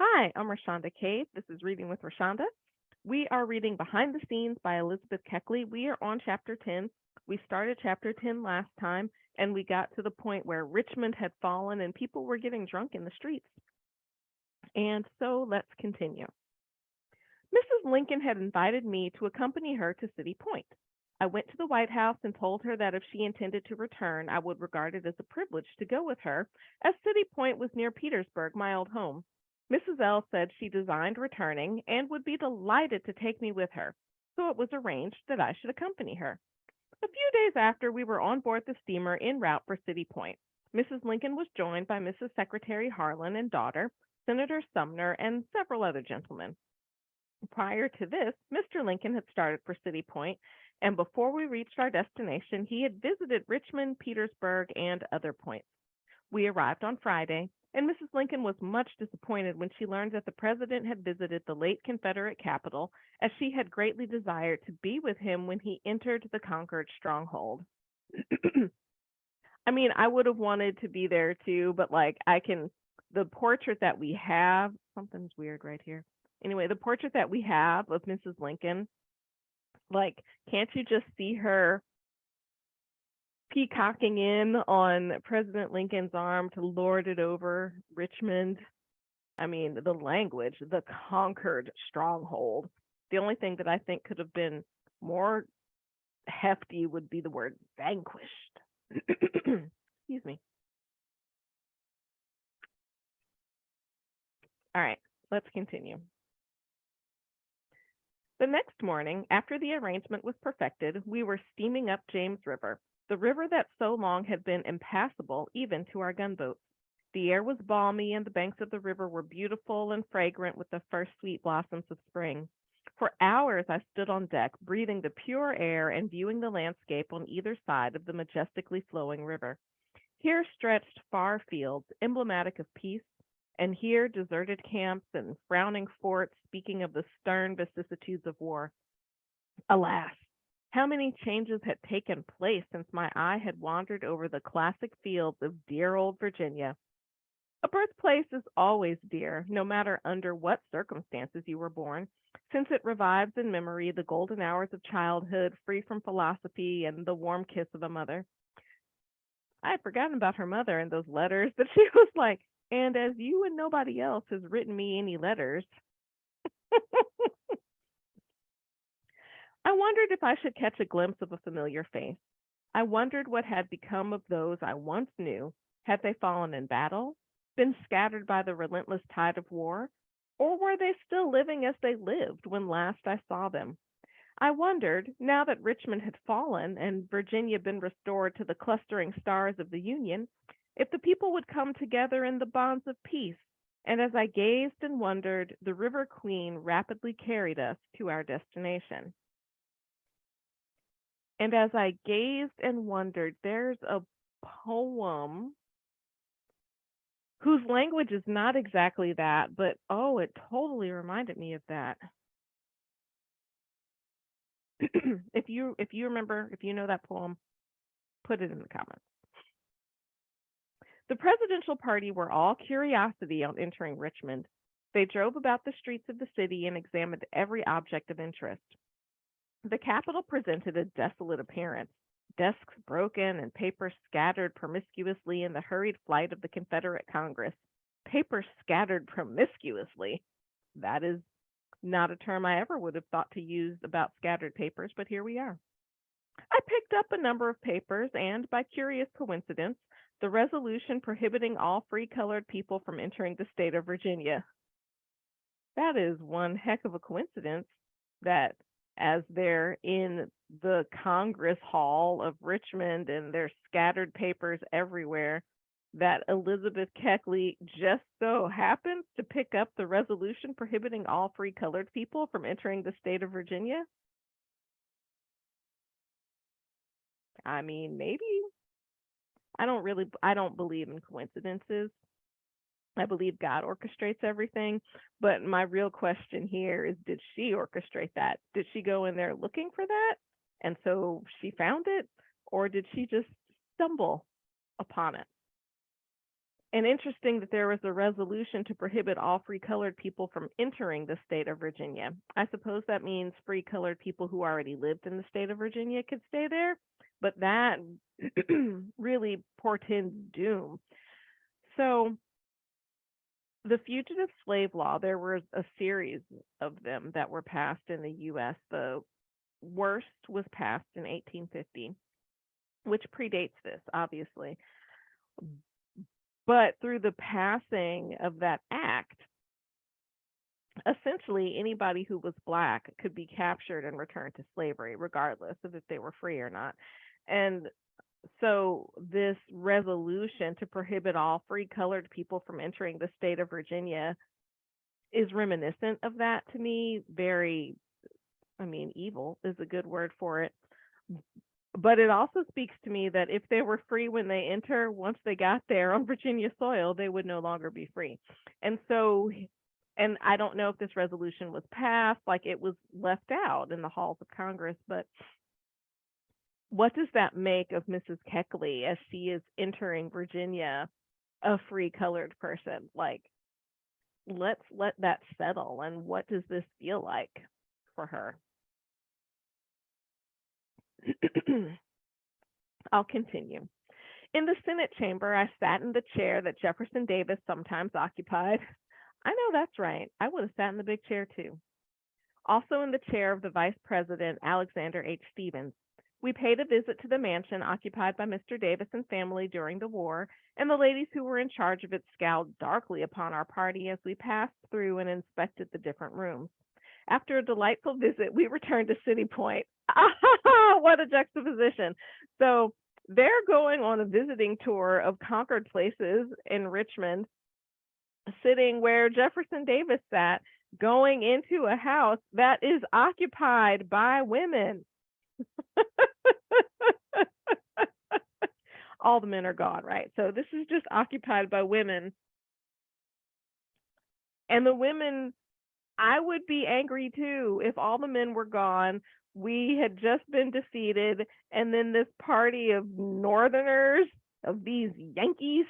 Hi, I'm Rashonda Cave. This is Reading with Rashonda. We are reading Behind the Scenes by Elizabeth Keckley. We are on chapter 10. We started chapter 10 last time, and we got to the point where Richmond had fallen and people were getting drunk in the streets. And so let's continue. Mrs. Lincoln had invited me to accompany her to City Point. I went to the White House and told her that if she intended to return, I would regard it as a privilege to go with her, as City Point was near Petersburg, my old home. Mrs. L said she designed returning and would be delighted to take me with her, so it was arranged that I should accompany her. A few days after, we were on board the steamer en route for City Point. Mrs. Lincoln was joined by Mrs. Secretary Harlan and daughter, Senator Sumner, and several other gentlemen. Prior to this, Mr. Lincoln had started for City Point, and before we reached our destination, he had visited Richmond, Petersburg, and other points. We arrived on Friday, and Mrs. Lincoln was much disappointed when she learned that the President had visited the late Confederate capital, as she had greatly desired to be with him when he entered the conquered stronghold. I mean, I would have wanted to be there too, but the portrait that we have, something's weird right here. Anyway, the portrait that we have of Mrs. Lincoln, can't you just see her peacocking in on President Lincoln's arm to lord it over Richmond? I mean, the language, the conquered stronghold. The only thing that I think could have been more hefty would be the word vanquished. Excuse me. All right, let's continue. The next morning, after the arrangement was perfected, we were steaming up James River, the river that so long had been impassable even to our gunboats. The air was balmy, and the banks of the river were beautiful and fragrant with the first sweet blossoms of spring. For hours I stood on deck, breathing the pure air and viewing the landscape on either side of the majestically flowing river. Here stretched far fields, emblematic of peace, and here deserted camps and frowning forts speaking of the stern vicissitudes of war. Alas, how many changes had taken place since my eye had wandered over the classic fields of dear old Virginia. A birthplace is always dear, no matter under what circumstances you were born, since it revives in memory the golden hours of childhood, free from philosophy and the warm kiss of a mother. I had forgotten about her mother and those letters that she was like, and as you and nobody else has written me any letters, I wondered if I should catch a glimpse of a familiar face. I wondered what had become of those I once knew. Had they fallen in battle, been scattered by the relentless tide of war, or were they still living as they lived when last I saw them? I wondered, now that Richmond had fallen and Virginia been restored to the clustering stars of the Union, if the people would come together in the bonds of peace. And as I gazed and wondered, the River Queen rapidly carried us to our destination. And as I gazed and wondered, there's a poem whose language is not exactly that, but oh, it totally reminded me of that. if you remember, if you know that poem, put it in the comments. The presidential party were all curiosity on entering Richmond. They drove about the streets of the city and examined every object of interest. The Capitol presented a desolate appearance, desks broken and papers scattered promiscuously in the hurried flight of the Confederate Congress. Papers scattered promiscuously. That is not a term I ever would have thought to use about scattered papers, but here we are. I picked up a number of papers, and by curious coincidence, the resolution prohibiting all free colored people from entering the state of Virginia. That is one heck of a coincidence that as they're in the Congress Hall of Richmond and there's scattered papers everywhere, that Elizabeth Keckley just so happens to pick up the resolution prohibiting all free colored people from entering the state of Virginia. I mean, maybe. I don't believe in coincidences. I believe God orchestrates everything. But my real question here is, did she orchestrate that? Did she go in there looking for that? And so she found it? Or did she just stumble upon it? And interesting that there was a resolution to prohibit all free colored people from entering the state of Virginia. I suppose that means free colored people who already lived in the state of Virginia could stay there, but that really portends doom. So, the fugitive slave law, there was a series of them that were passed in the US. The worst was passed in 1850, which predates this, obviously. But through the passing of that act, essentially anybody who was black could be captured and returned to slavery, regardless of if they were free or not. And so this resolution to prohibit all free colored people from entering the state of Virginia is reminiscent of that to me. Very, I mean, evil is a good word for it. But it also speaks to me that if they were free when they enter, once they got there on Virginia soil, they would no longer be free. And so, and I don't know if this resolution was passed, like it was left out in the halls of Congress, but what does that make of Mrs. Keckley as she is entering Virginia, a free colored person? Like, let's let that settle. And what does this feel like for her? I'll continue. In the Senate chamber, I sat in the chair that Jefferson Davis sometimes occupied. I know that's right. I would have sat in the big chair too. Also in the chair of the Vice President, Alexander H. Stevens. We paid a visit to the mansion occupied by Mr. Davis and family during the war, and the ladies who were in charge of it scowled darkly upon our party as we passed through and inspected the different rooms. After a delightful visit, we returned to City Point. What a juxtaposition. So they're going on a visiting tour of conquered places in Richmond, sitting where Jefferson Davis sat, going into a house that is occupied by women. All the men are gone, right? So this is just occupied by women. And the women, I would be angry too if all the men were gone. We had just been defeated, and then this party of Northerners, of these Yankees,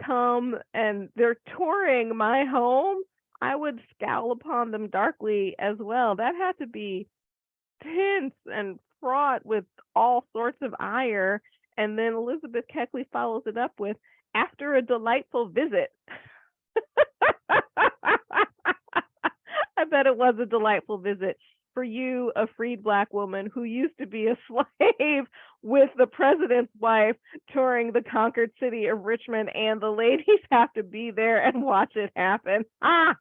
come and they're touring my home. I would scowl upon them darkly as well. That had to be tense and fraught with all sorts of ire. And then Elizabeth Keckley follows it up with, after a delightful visit. I bet it was a delightful visit for you, a freed black woman who used to be a slave with the president's wife touring the conquered city of Richmond, and the ladies have to be there and watch it happen. I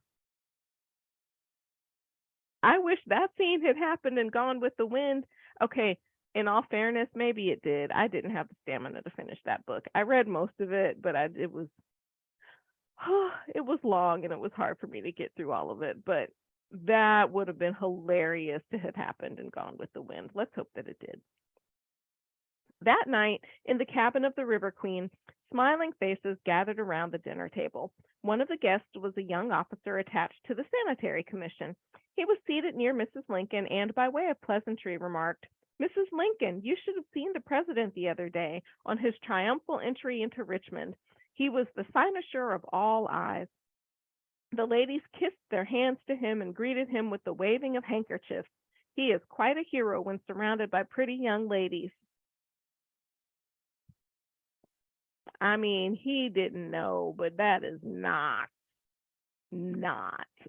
wish that scene had happened in Gone with the Wind. Okay, in all fairness, maybe it did. I didn't have the stamina to finish that book. I read most of it, but it was it was long and it was hard for me to get through all of it. But that would have been hilarious to have happened in Gone with the Wind. Let's hope that it did. That night, in the cabin of the River Queen, smiling faces gathered around the dinner table. One of the guests was a young officer attached to the Sanitary Commission. He was seated near Mrs. Lincoln and, by way of pleasantry, remarked, "Mrs. Lincoln, you should have seen the president the other day on his triumphal entry into Richmond. He was the cynosure of all eyes. The ladies kissed their hands to him and greeted him with the waving of handkerchiefs. He is quite a hero when surrounded by pretty young ladies." I mean, he didn't know, but that is not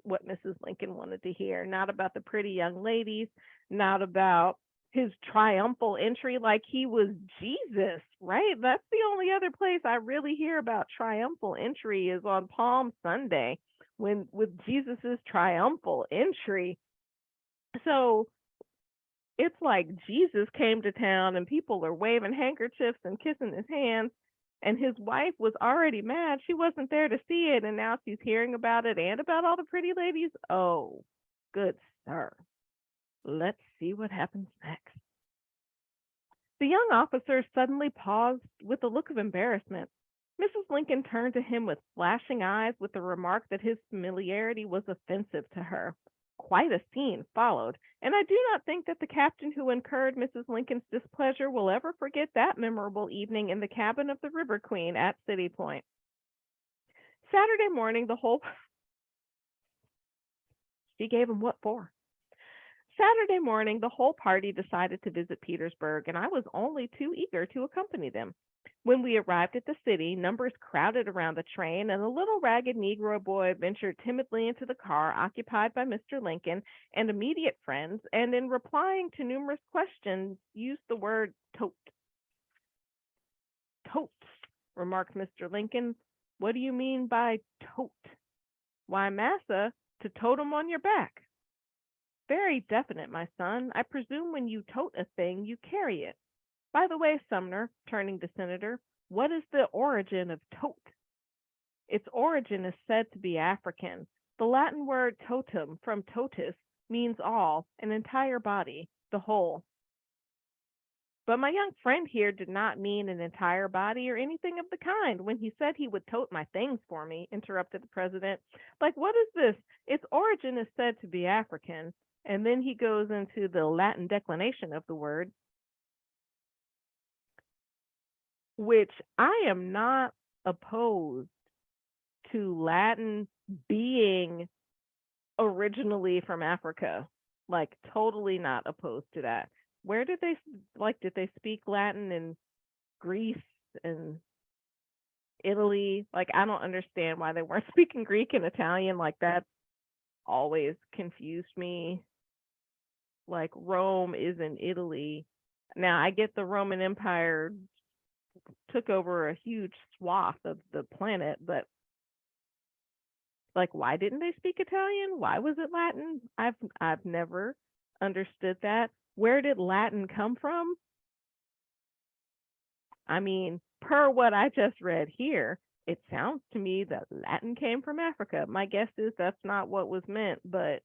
what Mrs. Lincoln wanted to hear. Not about the pretty young ladies, not about his triumphal entry like he was Jesus, right? That's the only other place I really hear about triumphal entry is on Palm Sunday when with Jesus's triumphal entry. So it's like Jesus came to town and people are waving handkerchiefs and kissing his hands. And his wife was already mad. She wasn't there to see it. And now she's hearing about it and about all the pretty ladies. Oh, good sir. Let's see what happens next. The young officer suddenly paused with a look of embarrassment. Mrs. Lincoln turned to him with flashing eyes with the remark that his familiarity was offensive to her. Quite a scene followed, and I do not think that the captain who incurred Mrs. Lincoln's displeasure will ever forget that memorable evening in the cabin of the River Queen at City Point. Saturday morning, the whole she gave him what for? Saturday morning, the whole party decided to visit Petersburg, and I was only too eager to accompany them. When we arrived at the city, numbers crowded around the train, and a little ragged Negro boy ventured timidly into the car occupied by Mr. Lincoln and immediate friends, and in replying to numerous questions, used the word tote. Totes, remarked Mr. Lincoln. What do you mean by tote? Why, massa, to tote 'em on your back. Very definite, my son. I presume when you tote a thing, you carry it. By the way, Sumner, turning to Senator, what is the origin of tote? Its origin is said to be African. The Latin word totum, from totus, means all, an entire body, the whole. But my young friend here did not mean an entire body or anything of the kind when he said he would tote my things for me, interrupted the president. Like, what is this? Its origin is said to be African. And then he goes into the Latin declination of the word, which I am not opposed to Latin being originally from Africa. Like, totally not opposed to that. Where did they speak Latin in Greece and Italy? Like, I don't understand why they weren't speaking Greek and Italian. Like, that always confused me. Like, Rome is in Italy. Now, I get the Roman Empire took over a huge swath of the planet, but like, why didn't they speak Italian? Why was it Latin? I've never understood that. Where did Latin come from? I mean, per what I just read here, it sounds to me that Latin came from Africa. My guess is that's not what was meant, but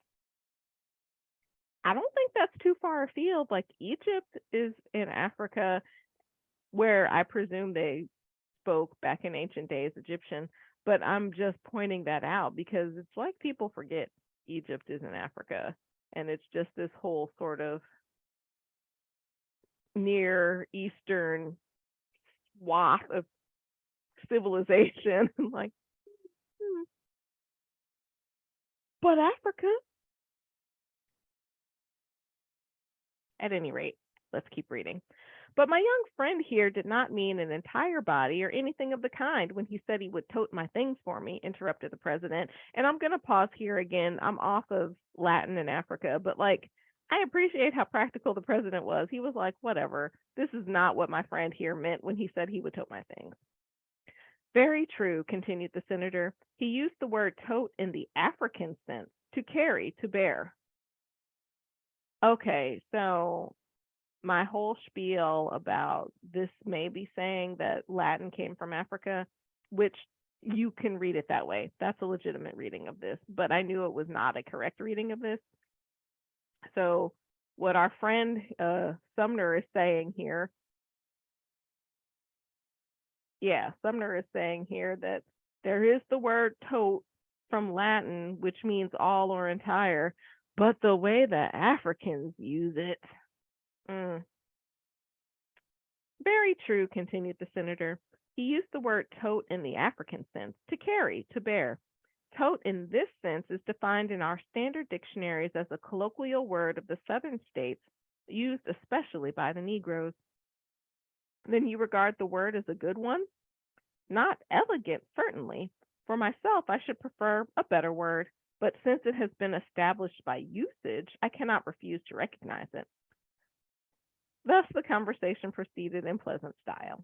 I don't think that's too far afield. Like, Egypt is in Africa, where I presume they spoke back in ancient days Egyptian, but I'm just pointing that out because it's like people forget Egypt is in Africa, and it's just this whole sort of Near Eastern swath of civilization. Like, hmm. But Africa, at any rate, let's keep reading. But my young friend here did not mean an entire body or anything of the kind when he said he would tote my things for me, interrupted the president. And I'm going to pause here again. I'm off of Latin and Africa, but like, I appreciate how practical the president was. He was like, whatever, this is not what my friend here meant when he said he would tote my things. Very true, continued the senator. He used the word tote in the African sense, to carry, to bear. Okay, so my whole spiel about this may be saying that Latin came from Africa, which you can read it that way. That's a legitimate reading of this, but I knew it was not a correct reading of this. So, what our friend Sumner is saying here, Sumner is saying here that there is the word tote from Latin, which means all or entire, but the way the Africans use it, Very true, continued the senator. He used the word tote in the African sense, to carry, to bear. Tote in this sense is defined in our standard dictionaries as a colloquial word of the southern states, used especially by the Negroes. Then you regard the word as a good one? Not elegant, certainly. For myself, I should prefer a better word, but since it has been established by usage, I cannot refuse to recognize it. Thus, the conversation proceeded in pleasant style.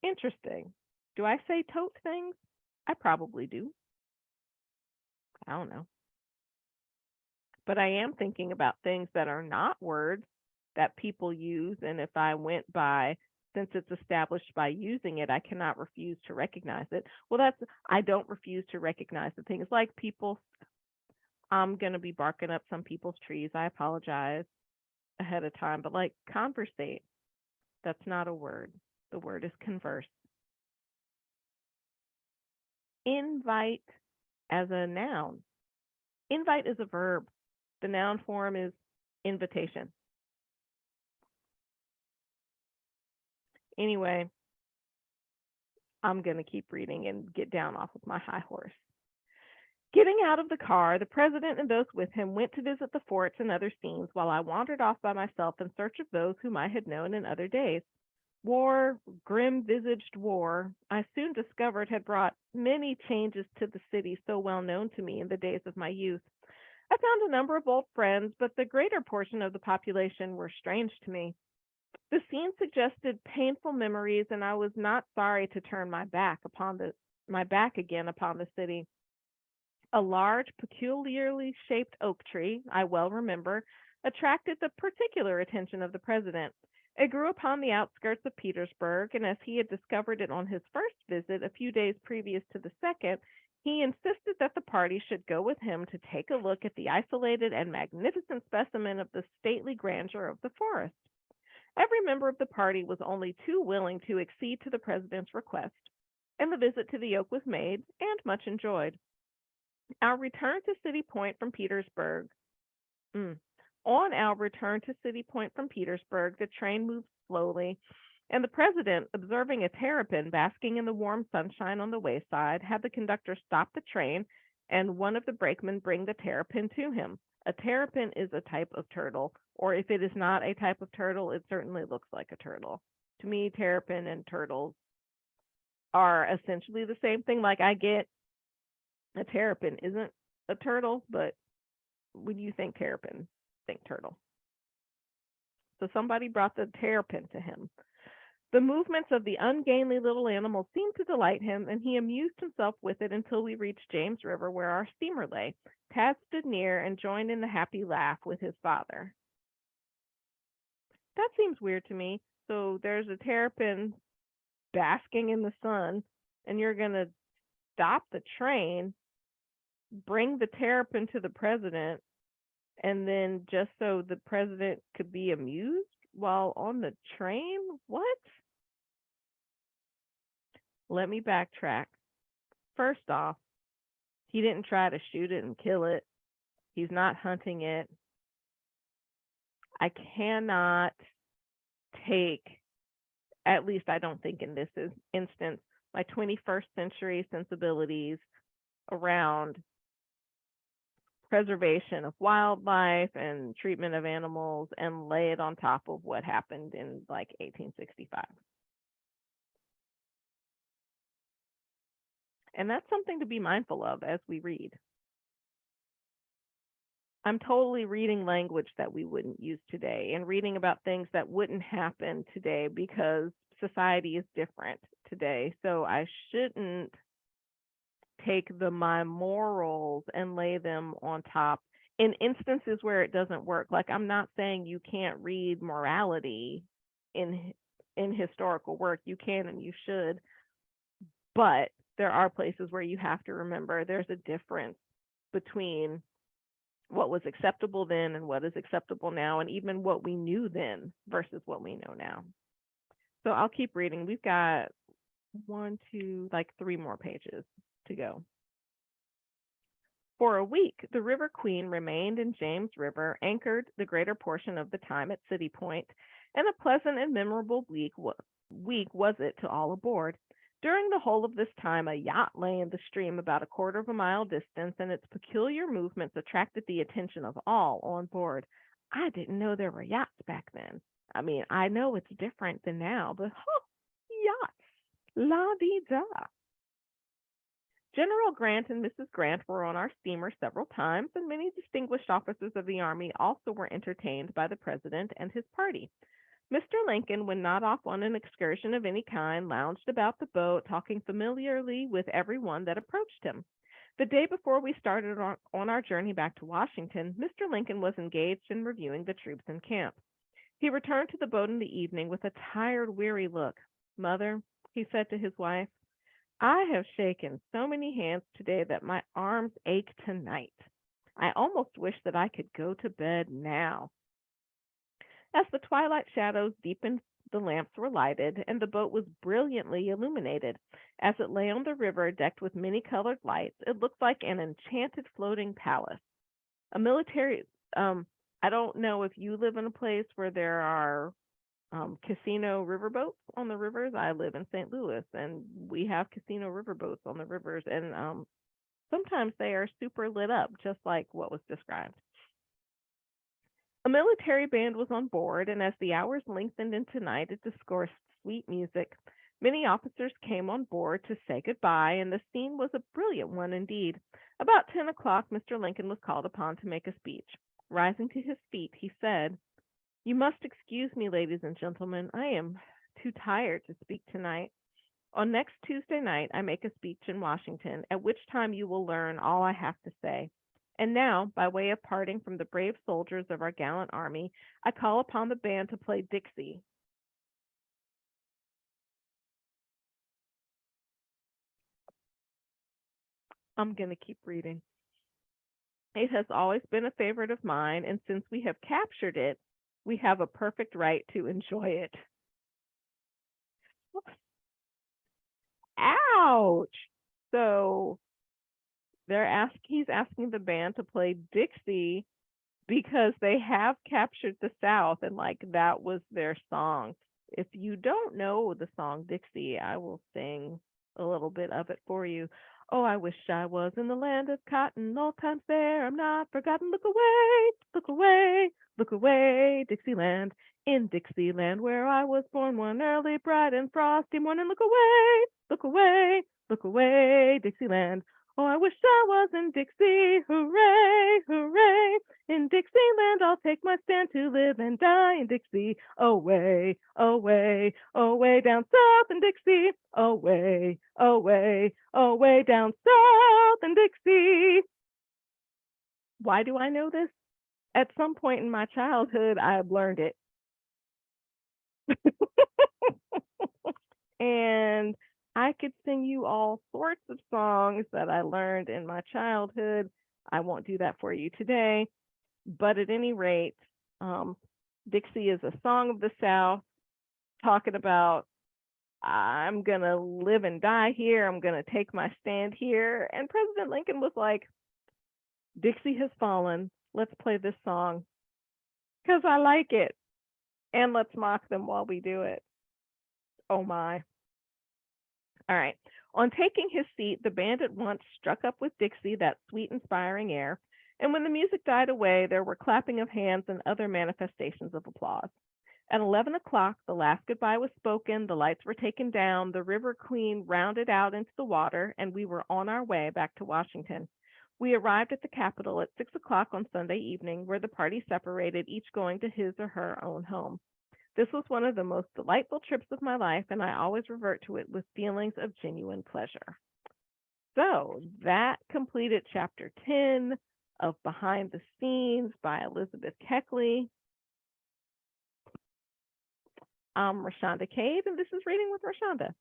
Interesting. Do I say tote things? I probably do. I don't know. But I am thinking about things that are not words that people use. And if I went by, since it's established by using it, I cannot refuse to recognize it. Well, I don't refuse to recognize the things like people. I'm going to be barking up some people's trees. I apologize ahead of time. But like conversate, that's not a word. The word is converse. Invite as a noun. Invite is a verb. The noun form is invitation. Anyway, I'm going to keep reading and get down off of my high horse. Getting out of the car, the president and those with him went to visit the forts and other scenes while I wandered off by myself in search of those whom I had known in other days. War, grim visaged war, I soon discovered had brought many changes to the city so well known to me in the days of my youth. I found a number of old friends, but the greater portion of the population were strange to me. The scene suggested painful memories, and I was not sorry to turn my back again upon the city. A large, peculiarly shaped oak tree, I well remember, attracted the particular attention of the president. It grew upon the outskirts of Petersburg, and as he had discovered it on his first visit a few days previous to the second, he insisted that the party should go with him to take a look at the isolated and magnificent specimen of the stately grandeur of the forest. Every member of the party was only too willing to accede to the president's request, and the visit to the oak was made and much enjoyed. Our return to City Point from Petersburg. Mm. On our return to City Point from Petersburg, the train moved slowly, and the president, observing a terrapin basking in the warm sunshine on the wayside, had the conductor stop the train and one of the brakemen bring the terrapin to him. A terrapin is a type of turtle, or if it is not a type of turtle, it certainly looks like a turtle. To me, terrapin and turtles are essentially the same thing. Like, I get a terrapin isn't a turtle, but when you think terrapin, think turtle. So somebody brought the terrapin to him. The movements of the ungainly little animal seemed to delight him, and he amused himself with it until we reached James River, where our steamer lay. Tad stood near and joined in the happy laugh with his father. That seems weird to me. So there's a terrapin basking in the sun, and you're going to stop the train, bring the terrapin to the president, and then just so the president could be amused while on the train? What? Let me backtrack. First off, he didn't try to shoot it and kill it. He's not hunting it. I cannot take, at least I don't think in this instance, my 21st century sensibilities around preservation of wildlife and treatment of animals and lay it on top of what happened in like 1865. And that's something to be mindful of as we read. I'm totally reading language that we wouldn't use today and reading about things that wouldn't happen today because society is different today. So I shouldn't take my morals and lay them on top in instances where it doesn't work. Like, I'm not saying you can't read morality in historical work. You can and you should, but there are places where you have to remember there's a difference between what was acceptable then and what is acceptable now, and even what we knew then versus what we know now. So I'll keep reading. We've got 3 more pages to go. For a week, the River Queen remained in James River, anchored the greater portion of the time at City Point, and a pleasant and memorable week was it to all aboard. During the whole of this time, a yacht lay in the stream about a quarter of a mile distant, and its peculiar movements attracted the attention of all on board. I didn't know there were yachts back then. I mean, I know it's different than now, but yachts, la-dee-da. General Grant and Mrs. Grant were on our steamer several times, and many distinguished officers of the Army also were entertained by the President and his party. Mr. Lincoln, when not off on an excursion of any kind, lounged about the boat, talking familiarly with every one that approached him. The day before we started on our journey back to Washington, Mr. Lincoln was engaged in reviewing the troops in camp. He returned to the boat in the evening with a tired, weary look. "Mother," he said to his wife, "I have shaken so many hands today that my arms ache tonight. I almost wish that I could go to bed now." As the twilight shadows deepened, the lamps were lighted, and the boat was brilliantly illuminated. As it lay on the river, decked with many colored lights, it looked like an enchanted floating palace. A military, I don't know if you live in a place where there are casino riverboats on the rivers. I live in St. Louis, and we have casino riverboats on the rivers, and sometimes they are super lit up, just like what was described. A military band was on board, and as the hours lengthened into night, it discoursed sweet music. Many officers came on board to say goodbye, and the scene was a brilliant one indeed. About 10 o'clock, Mr. Lincoln was called upon to make a speech. Rising to his feet, he said, "You must excuse me, ladies and gentlemen. I am too tired to speak tonight. On next Tuesday night I make a speech in Washington, at which time you will learn all I have to say. And now, by way of parting from the brave soldiers of our gallant army, I call upon the band to play Dixie." I'm going to keep reading. "It has always been a favorite of mine, and since we have captured it, we have a perfect right to enjoy it." Ouch! So he's asking the band to play Dixie because they have captured the South, and like that was their song. If you don't know the song Dixie, I will sing a little bit of it for you. "Oh, I wish I was in the land of cotton, old times there, I'm not forgotten. Look away, look away, Dixieland. In Dixieland, where I was born one early, bright and frosty morning. Look away, look away, Dixieland. Oh, I wish I was in Dixie, hooray, hooray. In Dixieland, I'll take my stand to live and die in Dixie. Away, away, away down south in Dixie. Away, away, away down south in Dixie." Why do I know this? At some point in my childhood, I have learned it. And I could sing you all sorts of songs that I learned in my childhood. I won't do that for you today. But at any rate, um, Dixie is a song of the South talking about, I'm going to live and die here. I'm going to take my stand here. And President Lincoln was like, "Dixie has fallen. Let's play this song because I like it. And let's mock them while we do it." Oh my. All right. On taking his seat, the band at once struck up with Dixie that sweet, inspiring air. And when the music died away, there were clapping of hands and other manifestations of applause. At 11 o'clock, the last goodbye was spoken, the lights were taken down, the River Queen rounded out into the water, and we were on our way back to Washington. We arrived at the Capitol at 6 o'clock on Sunday evening, where the party separated, each going to his or her own home. This was one of the most delightful trips of my life, and I always revert to it with feelings of genuine pleasure. So that completed chapter 10 of Behind the Scenes by Elizabeth Keckley. I'm Rashonda Cade, and this is Reading with Rashonda.